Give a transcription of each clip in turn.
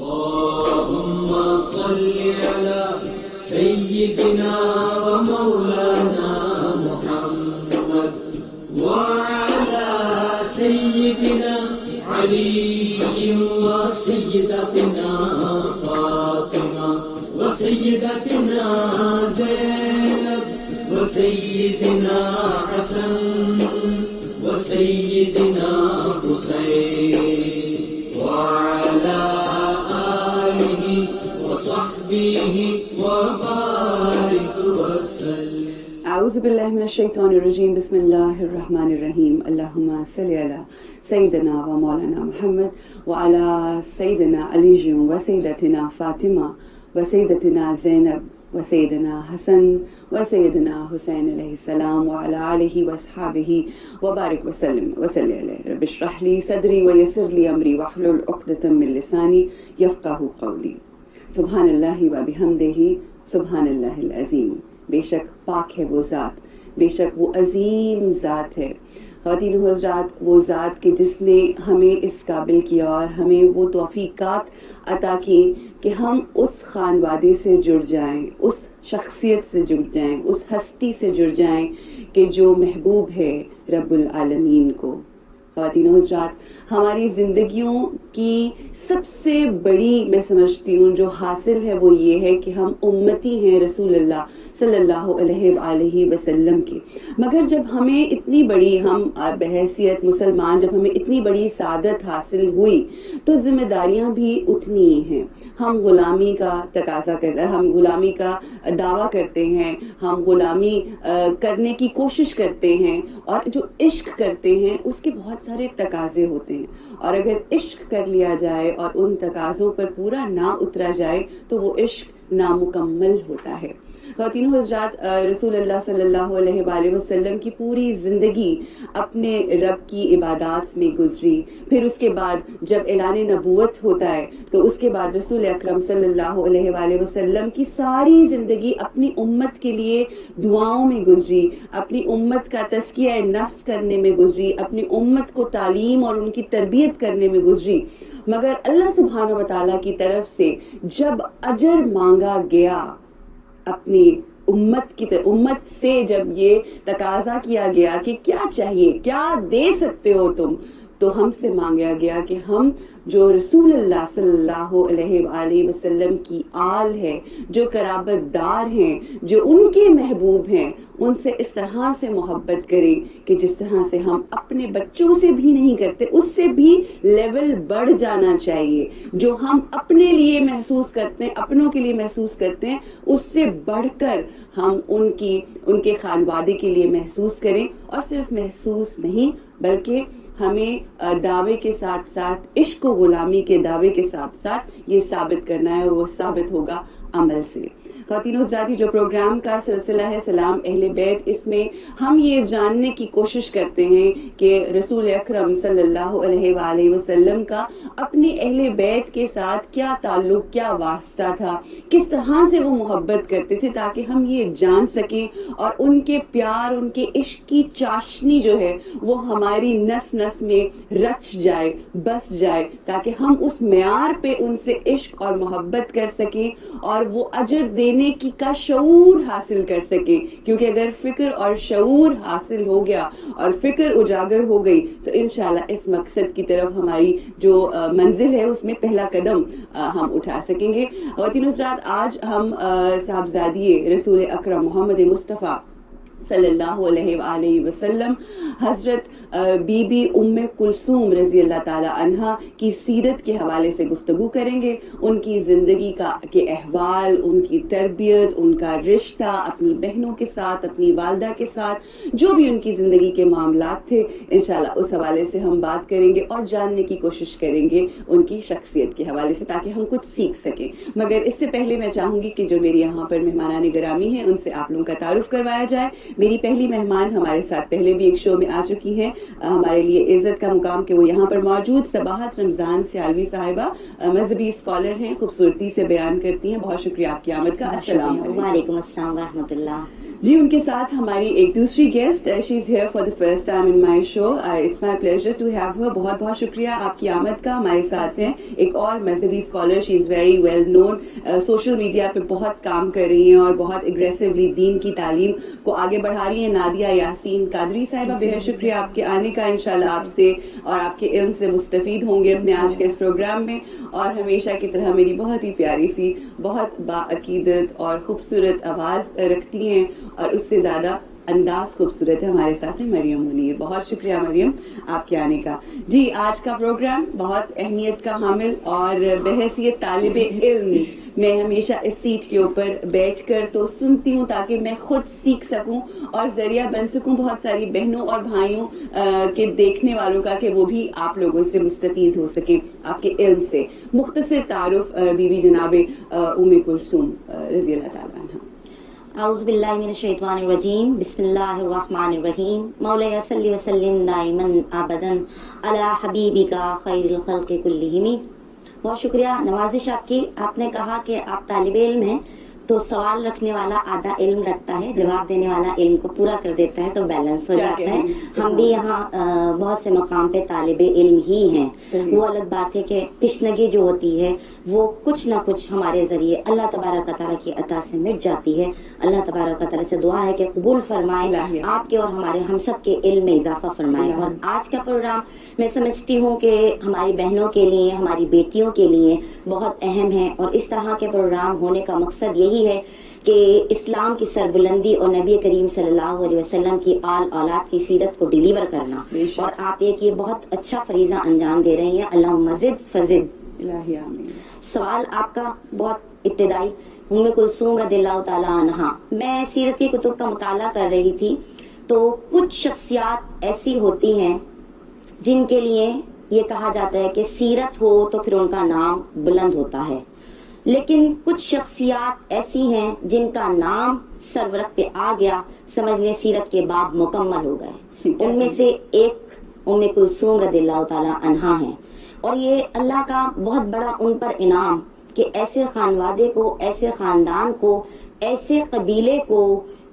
اللهم صل على سيدنا ومولانا محمد وعلى سيدنا علي وسيدتنا فاطمة وسيدتنا زينب وسيدنا حسن وسيدنا حسين وعلى آله وصحبه وبارك وسلم. اعوذ باللہ من الشیطان الرجیم. بسم اللہ الرحمن الرحیم. اللہم صلی علی سیدنا و مولانا محمد وعلی سیدنا علی و سیدتنا فاطمہ و سیدتنا زینب و سیدنا حسن و سیدنا حسین علیہ السلام وعلی آلہ واصحابہ وبارک وسلم وصلی علیہ. رب اشرح لی صدری ویسر لی امری واحلل عقدۃ من لسانی یفقہوا قولی. سبحان اللہ و بحمدہ سبحان اللہ العظیم. بے شک پاک ہے وہ ذات، بے شک وہ عظیم ذات ہے. خواتین و حضرات، وہ ذات کہ جس نے ہمیں اس قابل کیا اور ہمیں وہ توفیقات عطا کی کہ ہم اس خانوادے سے جڑ جائیں، اس شخصیت سے جڑ جائیں، اس ہستی سے جڑ جائیں کہ جو محبوب ہے رب العالمین کو. خواتین و حضرات، ہماری زندگیوں کی سب سے بڑی میں سمجھتی ہوں جو حاصل ہے وہ یہ ہے کہ ہم امتی ہیں رسول اللہ صلی اللہ علیہ وآلہ وسلم کی. مگر جب ہمیں اتنی بڑی، ہم بحیثیت مسلمان جب ہمیں اتنی بڑی سعادت حاصل ہوئی تو ذمہ داریاں بھی اتنی ہی ہیں. ہم غلامی کا تقاضا کرتے ہیں، ہم غلامی کا دعویٰ کرتے ہیں، ہم غلامی کرنے کی کوشش کرتے ہیں، اور جو عشق کرتے ہیں اس کے بہت سارے تقاضے ہوتے ہیں، اور اگر عشق کر لیا جائے اور ان تقاضوں پر پورا نہ اترا جائے تو وہ عشق نامکمل ہوتا ہے. خواتین و حضرات، رسول اللہ صلی اللہ علیہ وآلہ وسلم کی پوری زندگی اپنے رب کی عبادات میں گزری. پھر اس کے بعد جب اعلان نبوت ہوتا ہے تو اس کے بعد رسول اکرم صلی اللہ علیہ وآلہ وسلم کی ساری زندگی اپنی امت کے لیے دعاؤں میں گزری، اپنی امت کا تزکیہ نفس کرنے میں گزری، اپنی امت کو تعلیم اور ان کی تربیت کرنے میں گزری. مگر اللہ سبحانہ و تعالیٰ کی طرف سے جب اجر مانگا گیا، اپنی امت سے جب یہ تقاضا کیا گیا کہ کیا چاہیے، کیا دے سکتے ہو تم، تو ہم سے مانگا گیا کہ ہم جو رسول اللہ صلی اللہ علیہ وآلہ وسلم کی آل ہے، جو قرابت دار ہیں، جو ان کے محبوب ہیں، ان سے اس طرح سے محبت کریں کہ جس طرح سے ہم اپنے بچوں سے بھی نہیں کرتے، اس سے بھی لیول بڑھ جانا چاہیے. جو ہم اپنے لیے محسوس کرتے ہیں، اپنوں کے لیے محسوس کرتے ہیں، اس سے بڑھ کر ہم ان کے خانوادے کے لیے محسوس کریں. اور صرف محسوس نہیں بلکہ ہمیں دعوے کے ساتھ ساتھ، عشق و غلامی کے دعوے کے ساتھ ساتھ یہ ثابت کرنا ہے، وہ ثابت ہوگا عمل سے. خواتین و حضرات، جو پروگرام کا سلسلہ ہے سلام اہل بیت، اس میں ہم یہ جاننے کی کوشش کرتے ہیں کہ رسول اکرم صلی اللہ علیہ وآلہ وسلم کا اپنے اہل بیت کے ساتھ کیا تعلق، کیا واسطہ تھا، کس طرح سے وہ محبت کرتے تھے، تاکہ ہم یہ جان سکیں اور ان کے پیار، ان کے عشق کی چاشنی جو ہے وہ ہماری نس نس میں رچ جائے، بس جائے، تاکہ ہم اس معیار پہ ان سے عشق اور محبت کر سکیں اور وہ اجر دینے کا شعور حاصل کر سکے. کیونکہ اگر فکر اور شعور حاصل ہو گیا اور فکر اجاگر ہو گئی تو انشاءاللہ اس مقصد کی طرف ہماری جو منزل ہے اس میں پہلا قدم ہم اٹھا سکیں گے. خواتین حضرات، آج ہم صاحبزادی رسول اکرم محمد مصطفیٰ صلی اللہ علیہ وآلہ وسلم حضرت بی بی ام کلثوم رضی اللہ تعالی عنہا کی سیرت کے حوالے سے گفتگو کریں گے. ان کی زندگی کے احوال، ان کی تربیت، ان کا رشتہ اپنی بہنوں کے ساتھ، اپنی والدہ کے ساتھ، جو بھی ان کی زندگی کے معاملات تھے، انشاءاللہ اس حوالے سے ہم بات کریں گے اور جاننے کی کوشش کریں گے ان کی شخصیت کے حوالے سے، تاکہ ہم کچھ سیکھ سکیں. مگر اس سے پہلے میں چاہوں گی کہ جو میری یہاں پر مہمانان گرامی ہیں ان سے آپ لوگوں کا تعارف کروایا جائے. میری پہلی مہمان ہمارے ساتھ پہلے بھی ایک شو میں آ چکی ہیں، ہمارے لیے عزت کا مقام کہ وہ یہاں پر موجود صباحت رمضان سیالوی صاحبہ مذہبی اسکالر ہیں، خوبصورتی سے بیان کرتی ہیں. بہت شکریہ آپ کی آمد کا. السلام علیکم. وعلیکم السلام ورحمۃ اللہ. جی ان کے ساتھ ہماری ایک دوسری guest she is here for the first time in my show. It's my pleasure to have her. بہت بہت شکریہ آپ کی آمد کا. ہمارے ساتھ ہیں ایک اور مذہبی scholar. She is very well known. Social media پہ بہت کام کر رہی ہیں اور بہت اگریسولی دین کی تعلیم کو آگے بڑھا رہی ہیں. نادیہ یاسین قادری صاحبہ, بہت شکریہ آپ کے آنے کا. انشاءاللہ آپ سے اور آپ کے علم سے مستفید ہوں گے اپنے آج کے اس پروگرام میں. اور ہمیشہ کی طرح میری بہت ہی پیاری سی, بہت باعقیدت اور خوبصورت آواز رکھتی ہیں اور اس سے زیادہ انداز خوبصورت ہے. ہمارے ساتھ ہیں مریم منیر. بہت شکریہ مریم آپ کے آنے کا. جی آج کا پروگرام بہت اہمیت کا حامل, اور بحیثیت طالب علم میں ہمیشہ اس سیٹ کے اوپر بیٹھ کر تو سنتی ہوں تاکہ میں خود سیکھ سکوں اور ذریعہ بن سکوں بہت ساری بہنوں اور بھائیوں کے دیکھنے والوں کا, کہ وہ بھی آپ لوگوں سے مستفید ہو سکیں آپ کے علم سے. مختصر تعارف بی بی جناب ام کلثوم رضی اللہ تعالیٰ عنہ. اعوذ باللہ من الشیطان الرجیم. بسم اللہ الرحمن الرحیم. مولایا صلی وسلم دائما ابدا علی حبیبک خیر الخلق کلہم. بہت شکریہ, نوازش آپ کی. آپ نے کہا کہ آپ طالب علم ہیں تو سوال رکھنے والا آدھا علم رکھتا ہے, جواب دینے والا علم کو پورا کر دیتا ہے, تو بیلنس ہو جاتا ہے. ہم بھی یہاں بہت سے مقام پہ طالب علم ہی ہیں. وہ الگ بات ہے کہ تشنگی جو ہوتی ہے وہ کچھ نہ کچھ ہمارے ذریعے اللہ تبارک و تعالیٰ کی عطا سے مٹ جاتی ہے. اللہ تبارک و تعالیٰ سے دعا ہے کہ قبول فرمائے, آپ کے اور ہمارے ہم سب کے علم میں اضافہ فرمائے. اور آج کا پروگرام میں سمجھتی ہوں کہ ہماری بہنوں کے لیے, ہماری بیٹیوں کے لیے بہت اہم ہے. اور اس طرح کے پروگرام ہونے کا مقصد یہی ہے کہ اسلام کی سربلندی اور نبی کریم صلی اللہ علیہ وسلم کی آل اولاد کی سیرت کو ڈیلیور کرنا. اور آپ ایک یہ بہت اچھا فریضہ انجام دے رہی ہیں. اللہم مزد فزد. سوال آپ کا بہت ابتدائی, ام کلثوم رضی اللہ تعالیٰ عنہا. میں سیرت کی کتب کا مطالعہ کر رہی تھی تو کچھ شخصیات ایسی ہوتی ہیں جن کے لیے یہ کہا جاتا ہے کہ سیرت ہو تو پھر ان کا نام بلند ہوتا ہے, لیکن کچھ شخصیات ایسی ہیں جن کا نام سرورق پہ آ گیا, سمجھ لیں سیرت کے باب مکمل ہو گئے. ان میں سے ایک ام کلثوم رضی اللہ تعالیٰ عنہا ہیں. اور یہ اللہ کا بہت بڑا ان پر انعام کہ ایسے خانوادے کو, ایسے خاندان کو, ایسے قبیلے کو,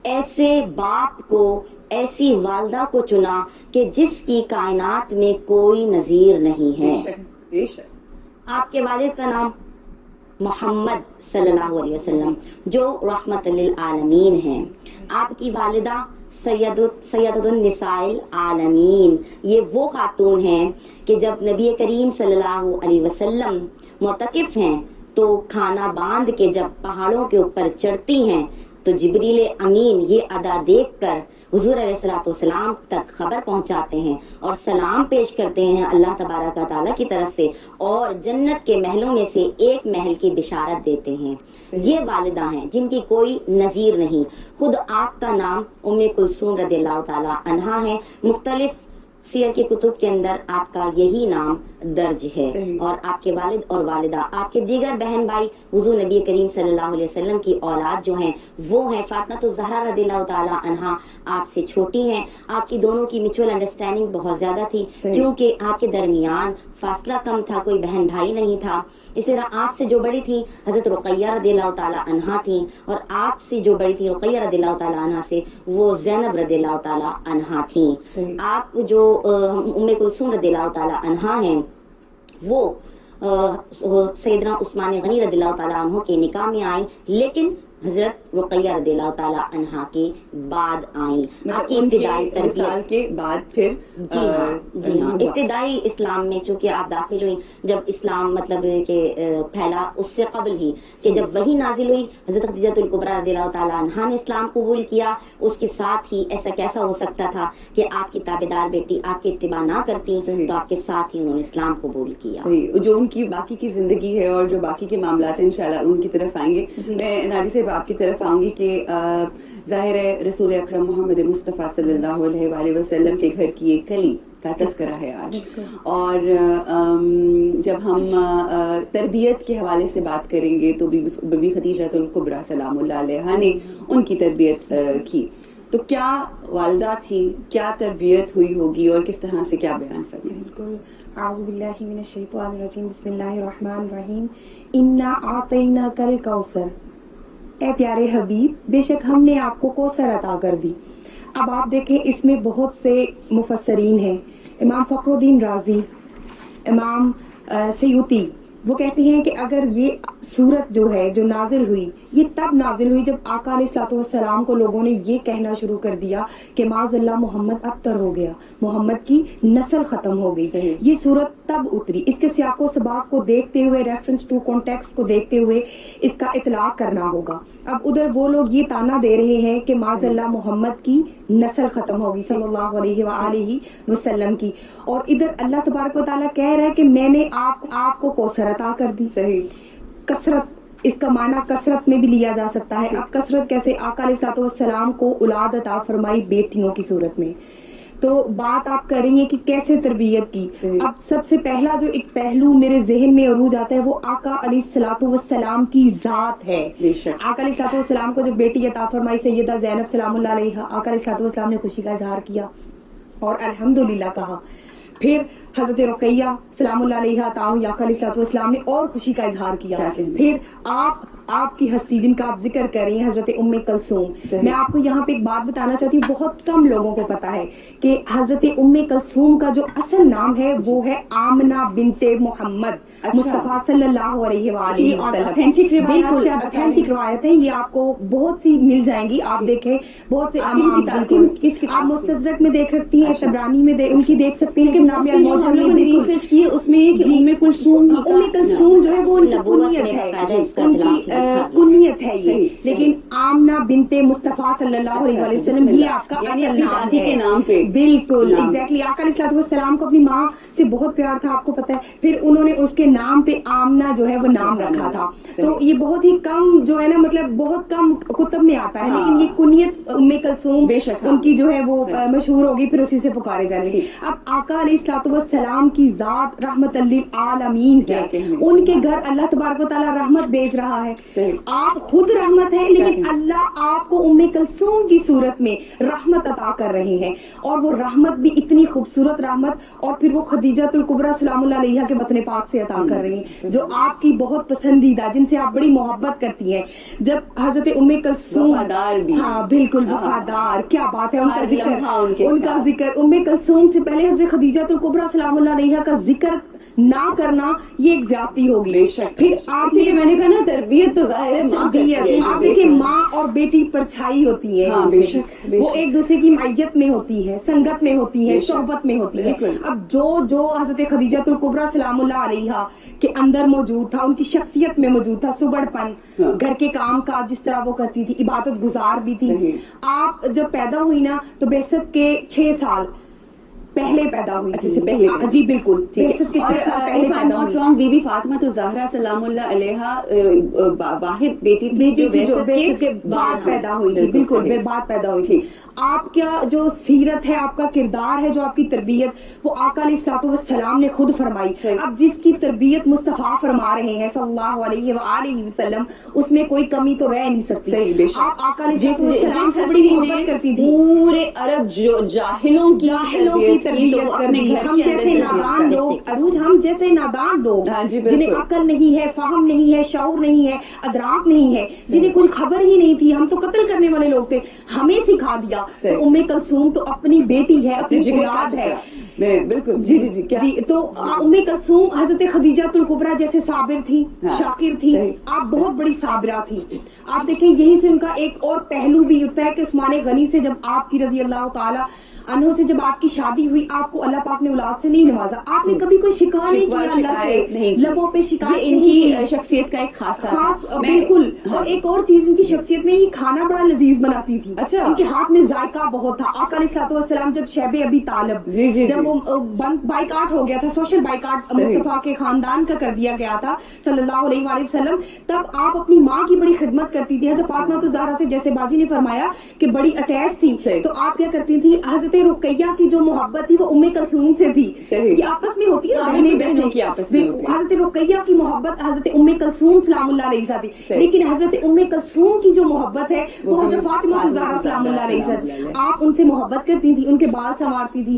ایسے باپ کو, ایسی والدہ کو چنا کہ جس کی کائنات میں کوئی نظیر نہیں ہے. آپ کے والد کا نام محمد صلی اللہ علیہ وسلم جو رحمت للعالمین ہیں. آپ کی والدہ سیدۃ النساء العالمین. یہ وہ خاتون ہیں کہ جب نبی کریم صلی اللہ علیہ وسلم معتکف ہیں تو کھانا باندھ کے جب پہاڑوں کے اوپر چڑھتی ہیں تو جبریل امین یہ ادا دیکھ کر حضور علیہ الصلوۃ والسلام تک خبر پہنچاتے ہیں اور سلام پیش کرتے ہیں اللہ تبارک و تعالیٰ کی طرف سے, اور جنت کے محلوں میں سے ایک محل کی بشارت دیتے ہیں. یہ والدہ ہیں جن کی کوئی نظیر نہیں. خود آپ کا نام ام کلثوم رضی اللہ تعالیٰ عنہا ہے. مختلف سیر کی کتب کے اندر آپ کا یہی نام درج ہے. اور آپ کے والد اور والدہ, آپ کے دیگر بہن بھائی حضور نبی کریم صلی اللہ علیہ وسلم کی اولاد جو ہیں وہ ہیں فاطمہ الزہرا رضی اللہ تعالیٰ عنہا. آپ سے چھوٹی ہیں. آپ کی دونوں کی میوچل انڈرسٹینڈنگ بہت زیادہ تھی کیونکہ آپ کے درمیان فاصلہ کم تھا, کوئی بہن بھائی نہیں تھا. اسی طرح آپ سے جو بڑی تھی حضرت رقیہ رضی اللہ تعالیٰ عنہا تھیں, اور آپ سے جو بڑی تھی رقیہ رضی اللہ تعالیٰ عنہا سے وہ زینب رضی اللہ تعالیٰ عنہا تھیں. آپ جو ام کلثوم رضی اللہ تعالیٰ عنہا ہیں وہ سیدنا عثمان غنی رضی اللہ تعالیٰ عنہ کے نکاح میں آئیں, لیکن حضرت رقیہ رضی اللہ تعالیٰ عنہا کے بعد آئیں. آپ کی ابتدائی تربیت کے بعد پھر جی ہاں ابتدائی اسلام میں چونکہ آپ داخل ہوئی جب اسلام مطلب کہ پھیلا, اس سے قبل ہی کہ جب وہی نازل ہوئی حضرت خدیجہ الکبریٰ رضی اللہ تعالیٰ عنہا نے اسلام قبول کیا. اس کے ساتھ ہی ایسا کیسا ہو سکتا تھا کہ آپ کی تابعدار بیٹی آپ کی اتباع نہ کرتی, تو آپ کے ساتھ ہی انہوں نے اسلام قبول کیا. جو ان کی باقی کی زندگی ہے اور جو باقی کے معاملات ہیں انشاءاللہ ان کی طرف آئیں گے. میں نادی سے آپ کی طرف آؤں گی کہ ظاہر ہے رسول اکرم محمد مصطفیٰ صلی اللہ علیہ وآلہ وسلم کے گھر کی ایک کلی کا تذکرہ ہے آج, اور جب ہم تربیت کے حوالے سے بات کریں گے تو بی بی خدیجہ الکبریٰ سلام اللہ علیہا نے ان کی تربیت کی. تو کیا والدہ تھی, کیا تربیت ہوئی ہوگی اور کس طرح سے کیا بیان فرمائیں؟ بالکل. اعوذ باللہ من الشیطان الرجیم. بسم اللہ الرحمن الرحیم. انا اعطیناک الکوثر. اے پیارے حبیب، بے شک ہم نے آپ کو کوثر عطا کر دی. اب آپ دیکھیں اس میں بہت سے مفسرین ہیں، امام فخر الدین رازی، امام سیوطی، وہ کہتے ہیں کہ اگر یہ سورت جو ہے جو نازل ہوئی یہ تب نازل ہوئی جب آقا علیہ الصلوۃ والسلام کو لوگوں نے یہ کہنا شروع کر دیا کہ معاذ اللہ محمد ابتر ہو گیا، محمد کی نسل ختم ہو گئی. یہ سورت تب اتری. اس کے سیاق و سباق کو دیکھتے ہوئے، ریفرنس ٹو کانٹیکسٹ کو دیکھتے ہوئے اس کا اطلاق کرنا ہوگا. اب ادھر وہ لوگ یہ تانا دے رہے ہیں کہ معاذ اللہ محمد کی نسل ختم ہوگی صلی اللہ علیہ وآلہ وسلم کی، اور ادھر اللہ تبارک و تعالیٰ کہہ رہا ہے کہ میں نے آپ کو کوثر عطا کر دی. صحیح. کثرت، اس کا معنی کثرت میں بھی لیا جا سکتا ہے. اب کثرت کیسے؟ آقا علیہ الصلوۃ والسلام کو اولاد عطا فرمائی بیٹیوں کی صورت میں. تو بات آپ کر رہی ہیں کہ کیسے تربیت کی. اب سب سے پہلا جو ایک پہلو میرے ذہن میں عروج آتا ہے وہ آقا علیہ الصلوۃ والسلام کی ذات ہے. آقا علیہ الصلوۃ والسلام کو جب بیٹی عطا فرمائی سیدہ زینب سلام اللہ علیہا، آقا علیہ الصلوۃ والسلام نے خوشی کا اظہار کیا اور الحمدللہ کہا. پھر حضرت رقیہ سلام اللہ علیہا آقا علیہ الصلوۃ والسلام نے اور خوشی کا اظہار کیا. پھر آپ کی ہستی جن کا آپ ذکر کر رہی ہیں حضرت ام کلثوم. میں آپ کو یہاں پہ ایک بات بتانا چاہتی ہوں، بہت کم لوگوں کو پتا ہے کہ حضرت ام کلثوم کا جو اصل نام ہے وہ ہے آمنہ بنت محمد مصطفیٰ صلی اللہ علیہ وآلہ وسلم. بالکل اتھینٹک روایت ہے، یہ آپ کو بہت سی مل جائیں گی. آپ دیکھیں بہت سے آپ مستدرک میں دیکھ سکتی ہیں، طبرانی میں ان کی دیکھ سکتی ہیں. ریسرچ کی اس میں ام کلثوم جو ہے وہ ان کی کنیت ہے، ان کی کنیت ہے یہ، لیکن آمنہ بنت مصطفیٰ صلی اللہ علیہ وسلم یہ آپ کا اصل نام ہے. نام پہ بالکل ایگزیکٹلی. آقا علیہ الصلوۃ والسلام کو اپنی ماں سے بہت پیار تھا، آپ کو پتا ہے. پھر انہوں نے اس کے نام پہ آمنہ جو ہے وہ نام رکھا تھا. تو یہ بہت ہی کم جو ہے نا، مطلب بہت کم کتب میں آتا ہے، لیکن یہ کنیت ام کلثوم ان کی جو ہے وہ مشہور ہوگی، پھر اسی سے پکارے جانے گی. اب آقا علیہ الصلوۃ والسلام کی ذات رحمت للعالمین ہے، ان کے گھر اللہ تبارک و تعالیٰ رحمت بھیج رہا ہے. آپ خود رحمت ہے، لیکن اللہ آپ کو ام کلثوم کی صورت میں رحمت عطا کر رہے ہیں، اور وہ رحمت بھی اتنی خوبصورت رحمت، اور پھر وہ خدیجہ الکبریٰ سلام اللہ علیہا کے بطن پاک سے عطا کر رہے ہیں، جو آپ کی بہت پسندیدہ، جن سے آپ بڑی محبت کرتی ہیں. جب حضرت ام کلثوم، ہاں بالکل وفادار، کیا بات ہے. ان کا ذکر ام کلثوم سے پہلے حضرت خدیجہ الکبریٰ سلام اللہ علیہا کا ذکر نہ کرنا یہ ایک زیادتی ہوگی. پھر آپ نے، میں نے کہا نا، تربیت تو ظاہر ہے ماں کی. آپ دیکھیں ماں اور بیٹی پرچھائی ہوتی ہے، وہ ایک دوسرے کی معیت میں ہوتی ہے، سنگت میں ہوتی ہے، صحبت میں ہوتی ہے. اب جو حضرت خدیجہ الکبریٰ سلام اللہ علیہا کے اندر موجود تھا، ان کی شخصیت میں موجود تھا سبڑ پن، گھر کے کام کاج جس طرح وہ کرتی تھی، عبادت گزار بھی تھی. آپ جب پیدا ہوئی نا تو بعثت کے 6 سال پہلے پیدا ہوئی تھی. سے پہلے؟ جی بالکل. بی بی فاطمہ تو زہرا سلام اللہ علیہا واحد بیٹی جو بعثت کے بعد پیدا ہوئی تھی. بالکل بعد پیدا ہوئی تھی. آپ کا جو سیرت ہے، آپ کا کردار ہے، جو آپ کی تربیت، وہ آقا علیہ الصلوۃ والسلام نے خود فرمائی. اب جس کی تربیت مصطفیٰ فرما رہے ہیں صلی اللہ علیہ وآلہ وسلم، اس میں کوئی کمی تو رہ نہیں سکتی. آپ آقا علیہ الصلوۃ والسلام سے بڑی محبت کرتی تھی. پورے عرب جاہلوں کی تربیت کرتی ہے. ہم جیسے نادان لوگ، عروج ہم جیسے نادان لوگ جنہیں عقل نہیں ہے، فہم نہیں ہے، شعور نہیں ہے، ادراک نہیں ہے، جنہیں کچھ خبر ہی نہیں تھی، ہم تو قتل کرنے والے لوگ تھے، ہمیں سکھا دیا. تو ام کلثوم تو اپنی بیٹی ہے، اپنی اولاد ہے. بالکل. جی تو ام کلثوم حضرت خدیجہ الکبریٰ جیسے صابر تھی، شاکر تھی. آپ بہت بڑی صابرہ تھی. آپ دیکھیں یہی سے ان کا ایک اور پہلو بھی ہوتا ہے کہ عثمان غنی سے جب آپ کی رضی اللہ تعالی عنہ سے جب آپ کی شادی ہوئی، آپ کو اللہ پاک نے اولاد سے نہیں نوازا. آپ نے کبھی کوئی شکوہ نہیں کیا اللہ سے، لبوں پہ شکایت نہیں کی. شخصیت کا ایک خاص بالکل. اور ایک اور چیز ان کی شخصیت میں، یہ کھانا بڑا لذیذ بناتی تھی. اچھا. ان کے ہاتھ میں ذائقہ بہت تھا. آقا علیہ الصلوۃ والسلام جب شیب ابی طالب جب وہ بائیکاٹ ہو گیا تھا، سوشل بائیکاٹ مصطفیٰ کے خاندان کا کر دیا گیا تھا صلی اللہ علیہ وآلہ وسلم، تب آپ اپنی ماں کی بڑی خدمت کرتی تھی. حضرت فاطمہ الزہرا سے جیسے باجی نے فرمایا کہ بڑی اٹیچ تھی، تو آپ کیا کرتی تھی؟ حضرت رقیہ کی جو محبت تھی وہ ام کلثوم سے تھی. یہ آپس میں ہوتی ہے، بہنوں کی آپس میں. حضرت رقیہ کی محبت حضرت ام کلثوم سلام اللہ علیہ سے تھی، لیکن حضرت ام کلثوم کی جو محبت ہے وہ حضرت فاطمہ الزہرا سلام اللہ علیہ سے. آپ ان سے محبت کرتی تھی، ان کے بال سنوارتی تھی،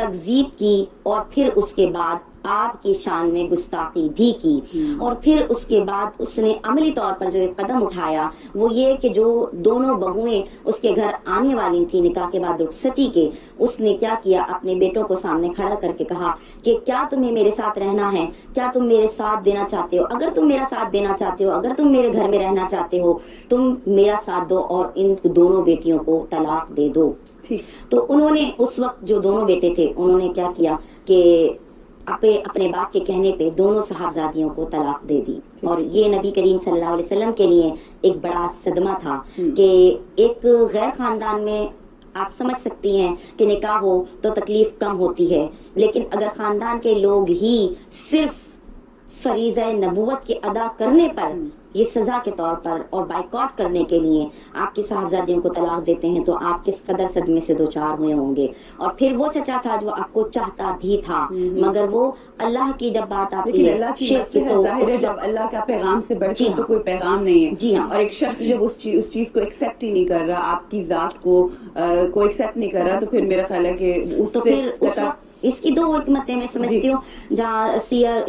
تکذیب کی اور پھر اس کے بعد آپ کی شان میں گستاخی بھی کی، اور پھر اس کے بعد اس نے عملی طور پر جو ایک قدم اٹھایا وہ یہ کہ جو دونوں بہویں اس کے گھر آنے والی تھیں نکاح کے بعد رخصتی کے، اس نے کیا کیا، اپنے بیٹوں کو سامنے کھڑا کر کے کہا کہ کیا تمہیں میرے ساتھ رہنا ہے، کیا تم میرے ساتھ دینا چاہتے ہو، اگر تم میرا ساتھ دینا چاہتے ہو، اگر تم میرے گھر میں رہنا چاہتے ہو تم میرا ساتھ دو اور ان دونوں بیٹیوں کو طلاق دے دو۔ تو انہوں نے اس وقت جو دونوں بیٹے تھے انہوں نے کیا کیا کہ اپنے باپ کے کہنے پہ دونوں صاحبزادیوں کو طلاق دے دی، اور یہ نبی کریم صلی اللہ علیہ وسلم کے لیے ایک بڑا صدمہ تھا کہ ایک غیر خاندان میں آپ سمجھ سکتی ہیں کہ نکاح ہو تو تکلیف کم ہوتی ہے، لیکن اگر خاندان کے لوگ ہی صرف فریضہ نبوت کے ادا کرنے پر یہ سزا کے طور پر اور بائیکاٹ کرنے کے لیے آپ کی صاحبزادیوں کو طلاق دیتے ہیں تو آپ کس قدر صدمے سے دوچار ہوئے ہوں گے۔ اور پھر وہ چچا تھا جو آپ کو چاہتا بھی تھا، مگر وہ اللہ کی جب بات آتی ہے شرک کی تو جب اللہ کا پیغام سے بڑھ کر تو کوئی پیغام نہیں ہے۔ جی ہاں، اور ایک شخص جب اس چیز کو ایکسیپٹ ہی نہیں کر رہا، آپ کی ذات کو ایکسیپٹ نہیں کر رہا، تو پھر میرا خیال ہے کہ اس کی دو حکمتیں میں سمجھتی ہوں جہاں سیر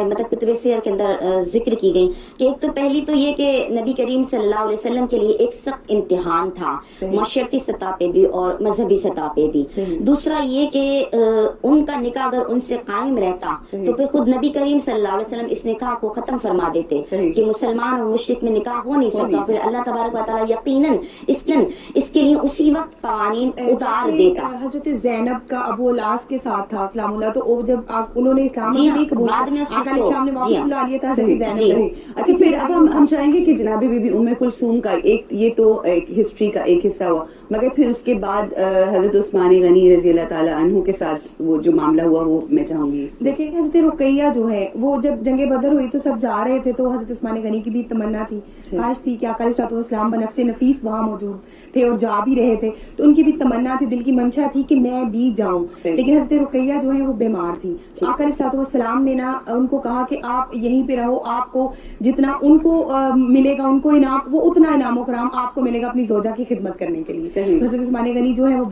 مطلب کتب سیر کے اندر ذکر کی گئی کہ ایک تو پہلی تو یہ کہ نبی کریم صلی اللہ علیہ وسلم کے لیے ایک سخت امتحان تھا، معاشرتی سطح پہ بھی اور مذہبی سطح پہ بھی۔ دوسرا یہ کہ ان کا نکاح اگر ان سے قائم رہتا تو پھر خود نبی کریم صلی اللہ علیہ وسلم اس نکاح کو ختم فرما دیتے کہ مسلمان اور مشرک میں نکاح ہو نہیں سکتا، پھر اللہ تبارک و تعالیٰ یقیناً اس کے لیے اسی وقت قوانین اتار دیتا۔ حضرت زینب کا ابو الاس کے ساتھ تھا اسلام اللہ، تو جب انہوں نے اسلام نہیں قبول کیا، اسلام نے واپس بلا لیا تھا حضرت زینب۔ اچھا، پھر اب ہم چاہیں گے کہ جناب بی بی ام کلثوم کا یہ تو ایک ہسٹری کا ایک حصہ ہوا، مگر پھر اس کے بعد حضرت عثمان غنی رضی اللہ تعالیٰ عنہ کے ساتھ وہ جو معاملہ ہوا وہ میں چاہوں گی۔ دیکھیں حضرت رقیہ جو ہے وہ جب جنگ بدر ہوئی تو سب جا رہے تھے، تو حضرت عثمان غنی کی بھی تمنا تھی، خواہش تھی کہ آقا علیہ الصلوۃ والسلام بنفس نفیس وہاں موجود تھے اور جا بھی رہے تھے، تو ان کی بھی تمنا تھی، دل کی منشا تھی کہ میں بھی جاؤں، لیکن حضرت رقیہ جو ہے وہ بیمار تھی۔ آقا علیہ الصلوۃ والسلام نے نا ان کو کہا کہ آپ یہیں پہ رہو، آپ کو جتنا ان کو ملے گا ان کو انعام، وہ اتنا انعام و کرام آپ کو ملے گا اپنی زوجہ کی خدمت کرنے کے لیے۔ حضرت عثمان غنی جو ہے وہ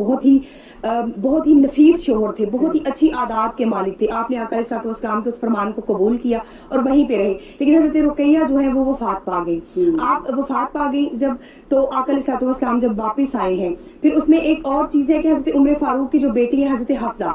بہت ہی نفیس شوہر تھے، بہت ہی اچھی عادات کے مالک تھے۔ آپ نے آقا علیہ الصلوۃ والسلام کے اس فرمان کو قبول کیا اور وہیں پہ رہے، لیکن حضرت رقیہ جو ہے وہ وفات پا گئی۔ آپ وفات پا گئی جب، تو آقا علیہ الصلوۃ والسلام جب واپس آئے ہیں، پھر اس میں ایک اور چیز ہے کہ حضرت عمر فاروق کی جو بیٹی ہے حضرت حفصہ،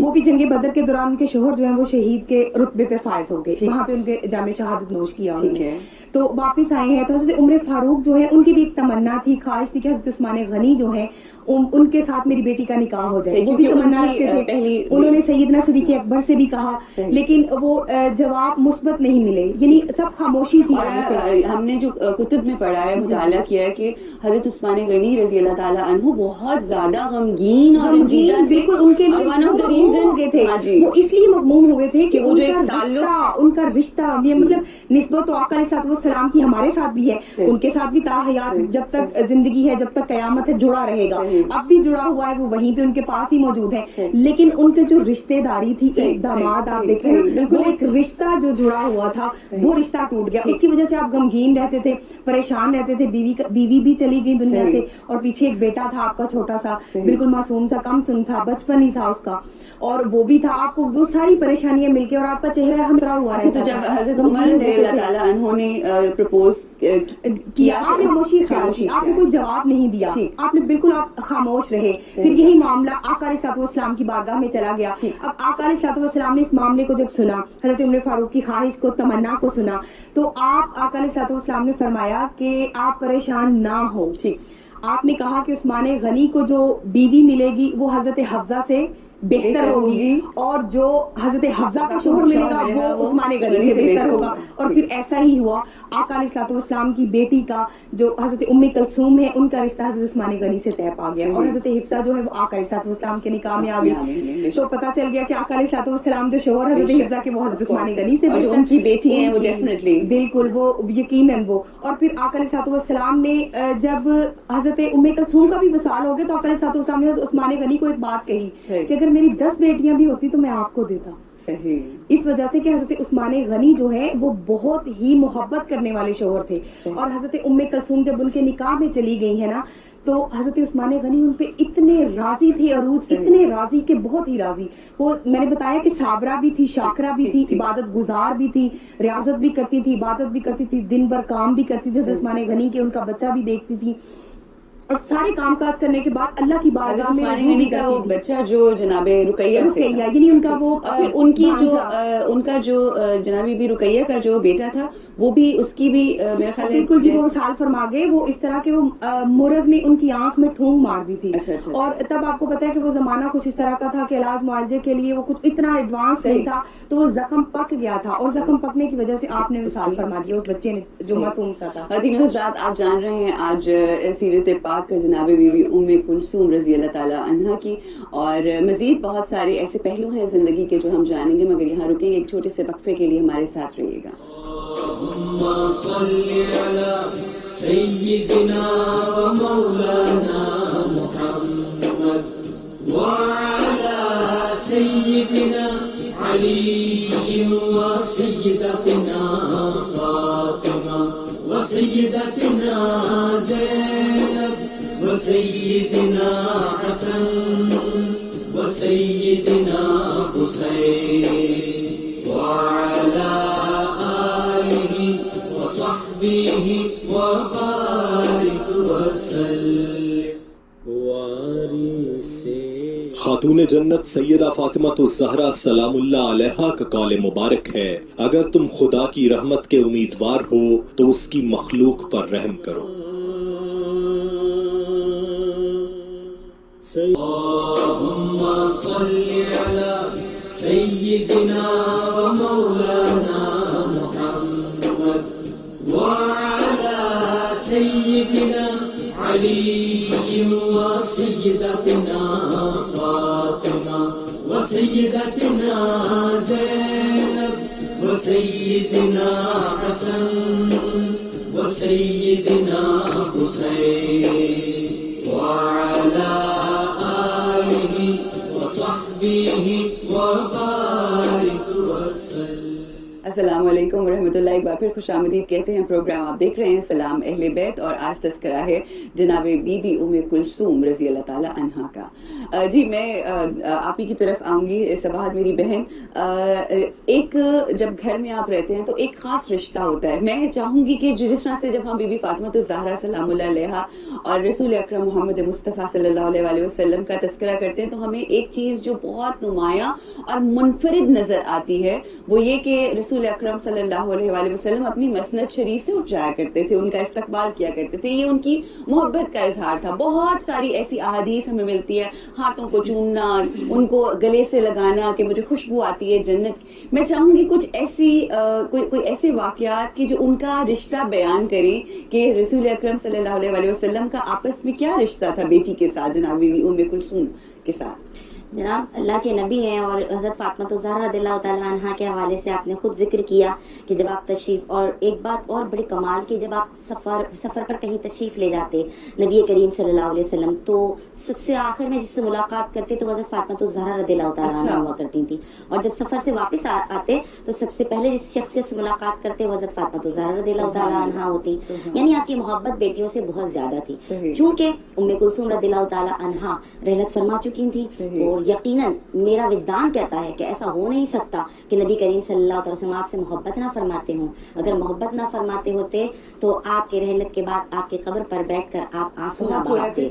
وہ بھی جنگ بدر کے دوران ان کے شوہر جو ہیں وہ شہید کے رتبے پہ فائز ہو گئے، وہاں پہ ان کے جامع شہادت نوش کیا انہوں نے، تو واپس آئے ہیں۔ تو حضرت عمر فاروق جو ہے ان کی بھی ایک تمنا تھی، خواہش تھی کہ حضرت عثمان غنی جو ہے ان کے ساتھ میری بیٹی کا نکاح ہو جائے، وہ بھی تمنا رکھتے تھے۔ انہوں نے سیدنا صدیق اکبر سے بھی کہا، لیکن وہ جواب مثبت نہیں ملے، یعنی سب خاموشی تھی۔ ہم نے جو کتب میں پڑھا ہے، مطالعہ کیا ہے کہ حضرت عثمان غنی رضی اللہ تعالیٰ عنہ بہت زیادہ غمگین اور بالکل ان کے ہو گئے تھے، وہ اس لیے مغموم ہوئے تھے کہ وہ جو ان کا رشتہ مطلب نسبت تو آقا علیہ الصلوۃ والسلام کی ہمارے ساتھ بھی ہے، ان کے ساتھ بھی تا حیات جب تک زندگی ہے، جب تک قیامت ہے، جڑا رہے گا، اب بھی جڑا ہوا ہے، وہ وہیں پہ ان کے پاس ہی موجود ہے، لیکن ان کے جو رشتے داری تھی، ایک داماد آپ دیکھیں وہ ایک رشتہ جو جڑا ہوا تھا وہ رشتہ ٹوٹ گیا، اس کی وجہ سے آپ غمگین رہتے تھے، پریشان رہتے تھے، بیوی بھی چلی گئی دنیا سے، اور پیچھے ایک بیٹا تھا آپ کا چھوٹا سا، بالکل معصوم سا، کم سن تھا، بچپن ہی تھا اس کا، اور وہ بھی تھا، آپ کو وہ ساری پریشانیاں مل کے، اور آپ کا چہرہ ہمرا ہوا رہتا تھا۔ جب حضرت عمر رضی اللہ تعالیٰ عنہ نے پرپوز کیا، آپ نے خاموشی اختیار کی، آپ نے کوئی جواب نہیں دیا، آپ نے بالکل آپ خاموش رہے، پھر یہی معاملہ آقا علیہ الصلوۃ والسلام کی بارگاہ میں چلا گیا۔ اب آقا علیہ الصلوۃ والسلام نے اس معاملے کو جب سنا، حضرت عمر فاروق کی خواہش کو، تمنا کو سنا، تو آقا علیہ الصلوۃ والسلام نے فرمایا کہ آپ پریشان نہ ہو۔ آپ نے کہا کہ عثمان غنی کو جو بیوی ملے گی وہ حضرت حفصہ سے بہتر ہوگی، اور جو حضرت حفصہ کا شوہر ملے گا وہ عثمان غنی سے بہتر ہوگا، اور پھر ایسا ہی ہوا۔ آقا علیہ الصلوۃ والسلام کی بیٹی کا جو حضرت ام کلثوم ہے، ان کا رشتہ حضرت عثمان غنی سے طے پا گیا، اور حضرت حفصہ جو ہے وہ آقا علیہ الصلوۃ والسلام کے نکاح میں آ گئی، تو پتہ چل گیا کہ آقا علیہ الصلوۃ والسلام جو شوہر حضرت حفصہ کے وہ حضرت عثمان غنی سے بہتر، ان کی بیٹی ہیں وہ ڈیفینیٹلی بالکل، وہ یقیناً وہ۔ اور پھر آقا علیہ الصلوۃ والسلام نے جب حضرت ام کلثوم کا بھی وصال ہو گیا، تو آقا علیہ الصلوۃ والسلام نے حضرت عثمان غنی کو ایک بات کہی کہ اگر میری 10 بیٹیاں بھی ہوتی تو میں آپ کو دیتا، صحیح. اس وجہ سے کہ حضرت عثمان غنی جو ہے وہ بہت ہی محبت کرنے والے شوہر تھے. اور حضرت ام کلثوم جب ان کے نکاح میں چلی گئی ہے نا تو حضرت عثمان غنی ان پہ اتنے راضی تھے، عروج اتنے راضی کہ بہت ہی راضی. وہ میں نے بتایا کہ صابرہ بھی تھی، شاکرہ بھی تھی، عبادت گزار بھی تھی، ریاضت بھی کرتی تھی، عبادت بھی کرتی تھی، دن بھر کام بھی کرتی تھی. حضرت عثمان غنی کے ان کا بچہ بھی دیکھتی تھی اور سارے کام کاج کرنے کے بعد اللہ کی بارگاہ میں رجوع بھی کرتی تھی. بچہ جو جناب رقیہ یعنی ان کا وہ پھر ان کا جو جناب بی رقیہ کا جو بیٹا تھا وہ بھی اس کی بھی میرا خیال ہے بالکل جی وہ وصال فرما گئے. وہ اس طرح کے وہ مرغ نے ان کی آنکھ میں ٹھونگ مار دی تھی. اور تب آپ کو پتا ہے کہ وہ زمانہ کچھ اس طرح کا تھا کہ علاج معالجے کے لیے وہ کچھ اتنا ایڈوانس نہیں تھا تو وہ زخم پک گیا تھا اور زخم پکنے کی وجہ سے آپ نے وصال فرما دیا اس بچے نے جو معصوم سا تھا. خواتین حضرات آپ جان رہے ہیں آج سیرت پاک جناب بی بی ام کلثوم رضی اللہ تعالی عنہا کی، اور مزید بہت سارے ایسے پہلو ہیں زندگی کے جو ہم جانیں گے، مگر یہاں رکیں گے ایک چھوٹے سے وقفے کے لیے. ہمارے ساتھ رہیے گا. اللهم صل على سيدنا ومولانا محمد وعلى سيدنا علي وسيدتنا فاطمة وسيدتنا زينب وسيدنا حسن وسيدنا حسين وعلى آله وصحبه وبارك وسلم. خاتون جنت سیدہ فاطمہ الزہرا سلام اللہ علیہا کا قول مبارک ہے، اگر تم خدا کی رحمت کے امیدوار ہو تو اس کی مخلوق پر رحم کرو. اللهم صل على سيدنا ومولانا محمد وعلى سيدنا علي وسيدتنا فاطمة وسيدتنا زينب وسيدنا حسن وسيدنا حسين وعلى آله وصحبه وبارك وسلم. السلام علیکم ورحمۃ اللہ. ایک بار پھر خوش آمدید کہتے ہیں. پروگرام آپ دیکھ رہے ہیں سلام اہل بیت، اور آج تذکرہ ہے جناب بی بی ام کلثوم رضی اللہ تعالی عنہا کا. جی میں آپ ہی کی طرف آؤں گی. صباحت میری بہن، ایک جب گھر میں آپ رہتے ہیں تو ایک خاص رشتہ ہوتا ہے. میں چاہوں گی کہ جس طرح سے جب ہم بی بی فاطمہ الزہرا سلام اللہ علیہا اور رسول اکرم محمد مصطفیٰ صلی اللہ علیہ وسلم کا تذکرہ کرتے ہیں تو ہمیں ایک چیز جو بہت نمایاں اور منفرد نظر آتی ہے وہ یہ کہ رسول اکرم صلی اللہ علیہ وآلہ وسلم اپنی مسند شریف سے اٹھ جایا کرتے تھے، ان کا استقبال کیا کرتے تھے. یہ ان کی محبت کا اظہار تھا. بہت ساری ایسی احادیث ہمیں ملتی ہے، ہاتھوں کو چومنا، ان کو گلے سے لگانا کہ مجھے خوشبو آتی ہے جنت. میں چاہوں گی کچھ ایسی کوئی ایسے واقعات کی جو ان کا رشتہ بیان کریں کہ رسول اکرم صلی اللہ علیہ وآلہ وسلم کا آپس میں کیا رشتہ تھا بیٹی کے ساتھ، جناب بی بی ام کلثوم کے ساتھ. جناب اللہ کے نبی ہیں، اور حضرت فاطمہ الزہرا رضی اللہ تعالیٰ عنہا کے حوالے سے آپ نے خود ذکر کیا کہ جب آپ تشریف، اور ایک بات اور بڑے کمال کی، جب آپ سفر پر کہیں تشریف لے جاتے نبی کریم صلی اللہ علیہ وسلم تو سب سے آخر میں جس سے ملاقات کرتے تو حضرت فاطمہ الزہرا رضی اللہ تعالیٰ عنہا ہوا کرتی تھیں، اور جب سفر سے واپس آتے تو سب سے پہلے جس شخصیت سے ملاقات کرتے وہ حضرت فاطمہ الزہرا رضی اللہ تعالیٰ عنہا ہوتی. یعنی آپ کی محبت بیٹیوں سے بہت زیادہ تھی، چونکہ ام کلثوم رضی اللہ تعالیٰ عنہا رحلت فرما چکی تھی. اور یقیناً میرا وجدان کہتا ہے کہ ایسا ہو نہیں سکتا کہ نبی کریم صلی اللہ علیہ وسلم آپ سے محبت نہ فرماتے ہوں. اگر محبت نہ فرماتے ہوتے تو آپ کے رحلت کے بعد آپ کے قبر پر بیٹھ کر آپ آنسو نہ بہاتے.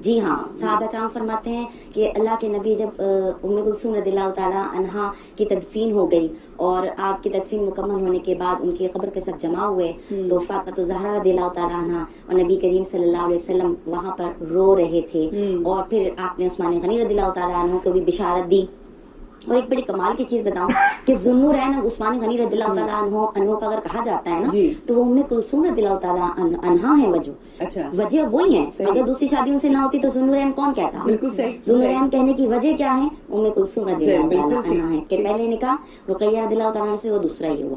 جی ہاں، صحابہ کرام فرماتے ہیں کہ اللہ کے نبی جب ام کلثوم رضی اللہ تعالیٰ عنہا کی تدفین ہو گئی اور آپ کی تدفین مکمل ہونے کے بعد ان کی قبر پہ سب جمع ہوئے تو فاطمہ الزہرا رضی اللہ تعالیٰ عنہا اور نبی کریم صلی اللہ علیہ وسلم وہاں پر رو رہے تھے. اور پھر آپ نے عثمان غنی رضی اللہ تعالیٰ عنہ کو بھی بشارت دی. اور ایک بڑی کمال کی چیز بتاؤں کہ ذوالنورین عثمان غنی رضی اللہ تعالیٰ عنہ کا اگر کہا جاتا ہے نا تو وہ ام کلثوم رضی اللہ تعالیٰ عنہا ہے. وجہ وہی ہے. اگر دوسری شادی ان سے نہ ہوتی تو ذوالنورین کون کہتا؟ بالکل صحیح. ذوالنورین کہنے کی وجہ کیا ہے؟ ام کلثوم رضی اللہ تعالیٰ عنہا ہے کہ پہلے نکاح رقیہ رضی اللہ تعالیٰ عنہ سے وہ دوسرا ہی ہوا.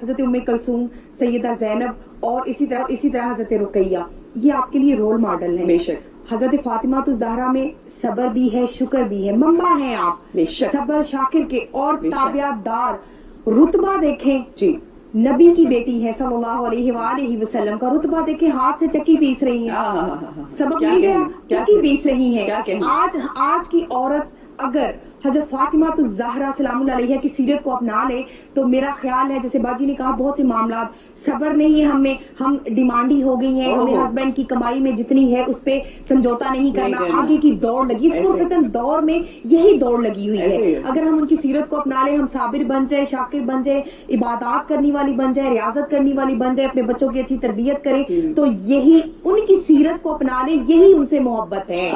حضرت ام کلثوم، سیدہ زینب اور اسی طرح حضرت رقیہ، یہ آپ کے لیے رول ماڈل ہیں. بے شک. حضرت فاطمہ الزہرا میں صبر بھی ہے، شکر بھی ہے، مما ہیں آپ، بے شک. صبر شاکر کے، اور بے شک. تابعہ دار. رتبہ دیکھیں، جی نبی کی بیٹی ہے صلی اللہ علیہ وآلہ وسلم کا رتبہ دیکھیں، ہاتھ سے چکی پیس رہی ہیں، سبق مل گیا، چکی پیس رہی ہیں. آج کی عورت اگر حضرت فاطمہ الزہرا سلام اللہ علیہ کی سیرت کو اپنا لے تو میرا خیال ہے، جیسے باجی نے کہا، بہت سے معاملات صبر نہیں ہے، ہم ڈیمانڈی ہو گئی ہیں، ہمیں ہسبینڈ کی کمائی میں جتنی ہے اس پہ سمجھوتا نہیں کرنا، آگے کی دوڑ لگی، اس پرفتن دور میں یہی دوڑ لگی ہوئی ہے. اگر ہم ان کی سیرت کو اپنا لیں، ہم صابر بن جائے، شاکر بن جائے، عبادات کرنے والی بن جائے، ریاضت کرنے والی بن جائے، اپنے بچوں کی اچھی تربیت کریں، تو یہی ان کی سیرت کو اپنا لیں، یہی ان سے محبت ہے.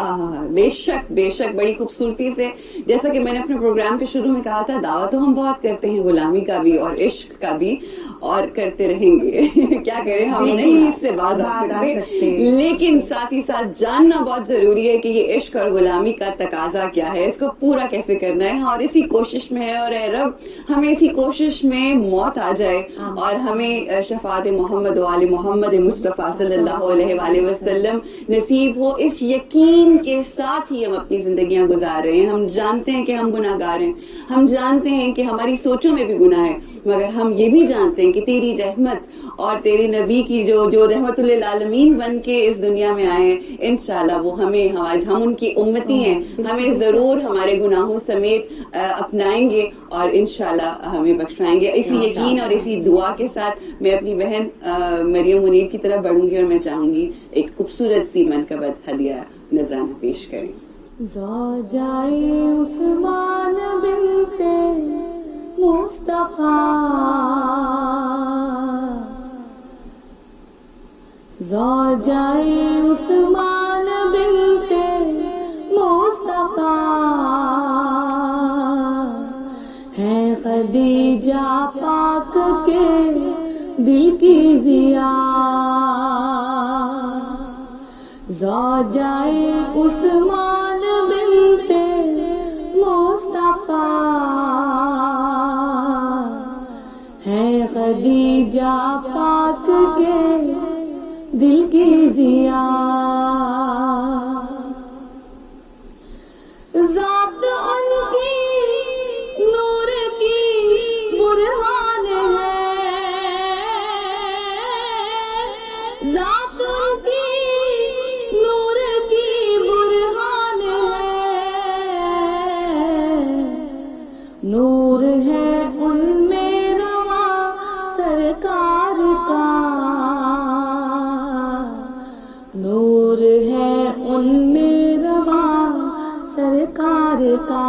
بے شک بے شک، بڑی خوبصورتی سے. جیسا کہ میں نے اپنے پروگرام کے شروع میں کہا تھا، دعوت تو ہم بہت کرتے ہیں، غلامی کا بھی اور عشق کا بھی، اور کرتے رہیں گے. کیا کریں، ہم نہیں اس سے باز آ سکتے، لیکن ساتھ ہی ساتھ جاننا بہت ضروری ہے کہ یہ عشق اور غلامی کا تقاضا کیا ہے، اس کو پورا کیسے کرنا ہے، اور اسی کوشش میں ہے. اور اے رب، ہمیں اسی کوشش میں موت آ جائے اور ہمیں شفاعت محمد و آل محمد مصطفیٰ صلی اللہ علیہ وآلہ وسلم نصیب ہو. اس یقین کے ساتھ ہی ہم اپنی زندگیاں گزار رہے ہیں. ہم جانتے ہیں کہ ہم گناہ گار ہیں، ہم جانتے ہیں کہ ہماری سوچوں میں بھی گناہ ہے، مگر ہم یہ بھی جانتے ہیں کہ تیری رحمت اور تیری نبی کی جو رحمت للعالمین بن کے اس دنیا میں آئے ہیں، انشاءاللہ وہ ہم ان کی امتی ہیں، ہمیں ضرور ہمارے گناہوں سمیت اپنائیں گے اور انشاءاللہ ہمیں بخشوائیں گے. اسی یقین اور اسی دعا کے ساتھ میں اپنی بہن مریم منیر کی طرف بڑھوں گی، اور میں چاہوں گی ایک خوبصورت سی منقبت ہدیہ نذرانہ پیش کریں. زوجائے عثمان بنت مصطفیٰ، زوجائے عثمان بنت مصطفیٰ، ہے خدیجہ پاک کے دل کی ضیا. زوجائے عثمان بنت مصطفیٰ، ہے خدیجہ پاک کے دل کی ضیا. ذات ان کی نور کی برہان ہے، ذات ان کی نور کی برہان ہے، نور ہے ان میں رواں سرکار کا، نور ہے ان میں رواں سرکار کا.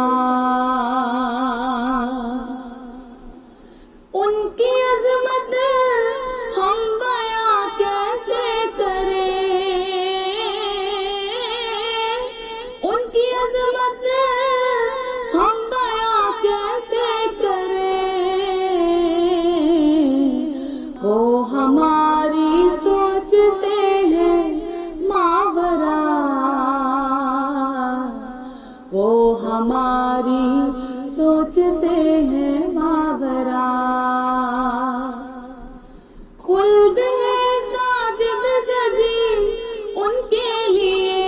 ان کی عظمت ہم بیاں کیسے کریں، ان کی عظمت ہم بیاں کیسے کریں، وہ ہماری سوچ سے ہے ماورا، وہ ہماری سوچ سے ہے ماورا. خلد ہے ساجد سجی ان کے لیے،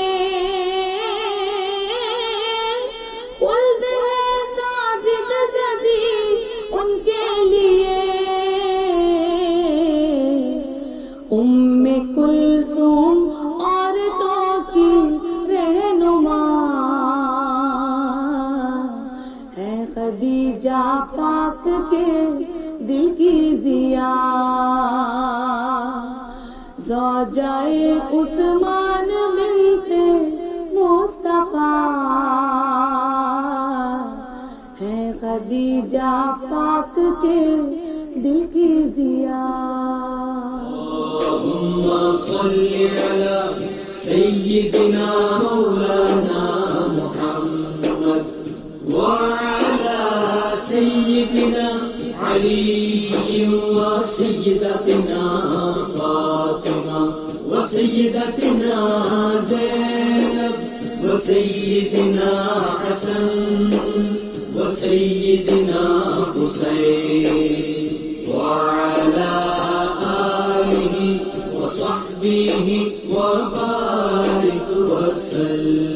خلد ہے ساجد سجی ان کے لیے. ام کلثوم عورتوں کی رہنما، ہے خدیجہ پاک کے دل کی ضیا. زوجائے عثمان بنت مصطفیٰ، ہے خدیجہ پاک کے دل کی ضیا. اللهم صل على سيدنا مولانا محمد وعلى سيدنا علي وسيدتنا فاطمة وسيدتنا زينب وسيدنا حسن وسيدنا حسين وعلى آله وصحبه وبارك وسلم.